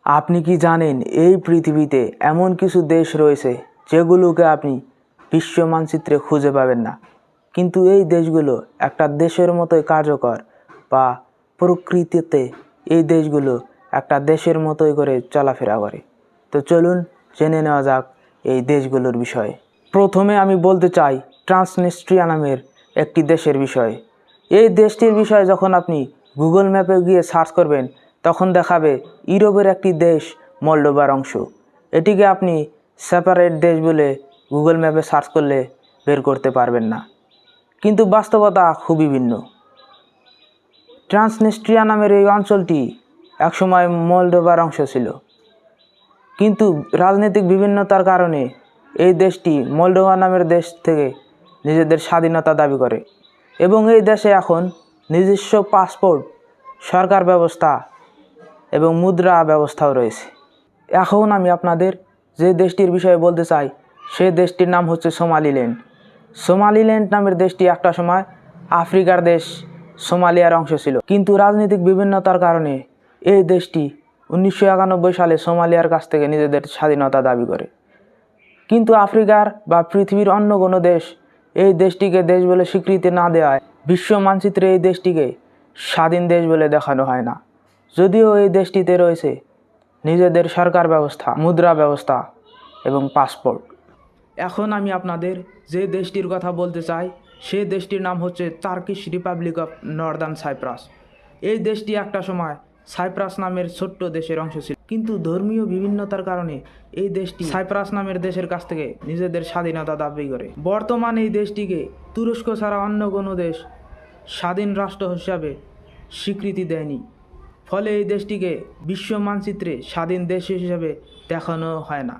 আপনি কি জানেন এই পৃথিবীতে এমন কিছু দেশ রয়েছে যেগুলোকে আপনি বিশ্ব মানচিত্রে খুঁজে পাবেন না, কিন্তু এই দেশগুলো একটা দেশের মতোই কার্যকর, বা প্রকৃতিতে এই দেশগুলো একটা দেশের মতোই করে চলাফেরা করে। তো চলুন জেনে নেওয়া যাক এই দেশগুলোর বিষয়ে। প্রথমে আমি বলতে চাই ট্রান্সনিস্ট্রিয়া নামের একটি দেশের বিষয়ে। এই দেশটির বিষয়ে যখন আপনি গুগল ম্যাপে গিয়ে সার্চ করবেন তখন দেখাবে ইউরোপের একটি দেশ মলডোভার অংশ। এটিকে আপনি সেপারেট দেশ বলে গুগল ম্যাপে সার্চ করলে বের করতে পারবেন না, কিন্তু বাস্তবতা খুবই ভিন্ন। ট্রান্সনিস্ট্রিয়া নামের এই অঞ্চলটি একসময় মলডোভার অংশ ছিল, কিন্তু রাজনৈতিক বিভিন্নতার কারণে এই দেশটি মলডোভা নামের দেশ থেকে নিজেদের স্বাধীনতা দাবি করে, এবং এই দেশে এখন নিজস্ব পাসপোর্ট, সরকার ব্যবস্থা এবং মুদ্রা ব্যবস্থাও রয়েছে। এখন আমি আপনাদের যে দেশটির বিষয়ে বলতে চাই সেই দেশটির নাম হচ্ছে সোমালিল্যান্ড। সোমালিল্যান্ড নামের দেশটি একটা সময় আফ্রিকার দেশ সোমালিয়ার অংশ ছিল, কিন্তু রাজনৈতিক বিভিন্নতার কারণে এই দেশটি 1991 সালে সোমালিয়ার কাছ থেকে নিজেদের স্বাধীনতা দাবি করে। কিন্তু আফ্রিকার বা পৃথিবীর অন্য কোনো দেশ এই দেশটিকে দেশ বলে স্বীকৃতি না দেওয়ায় বিশ্ব মানচিত্রে এই দেশটিকে স্বাধীন দেশ বলে দেখানো হয় না, যদিও এই দেশটিতে রয়েছে নিজেদের সরকার ব্যবস্থা, মুদ্রা ব্যবস্থা এবং পাসপোর্ট। এখন আমি আপনাদের যে দেশটির কথা বলতে চাই সেই দেশটির নাম হচ্ছে Turkish Republic of Northern Cyprus. এই দেশটি একটা সময় সাইপ্রাস নামের ছোট্ট দেশের অংশ ছিল, কিন্তু ধর্মীয় বিভিন্নতার কারণে এই দেশটি সাইপ্রাস নামের দেশের কাছ থেকে নিজেদের স্বাধীনতা দাবি করে। বর্তমানে এই দেশটিকে তুরস্ক ছাড়া অন্য কোনো দেশ স্বাধীন রাষ্ট্র হিসাবে স্বীকৃতি দেয়নি, ফলে এই দেশটিকে বিশ্ব মানচিত্রে স্বাধীন দেশ হিসেবে দেখানো হয় না।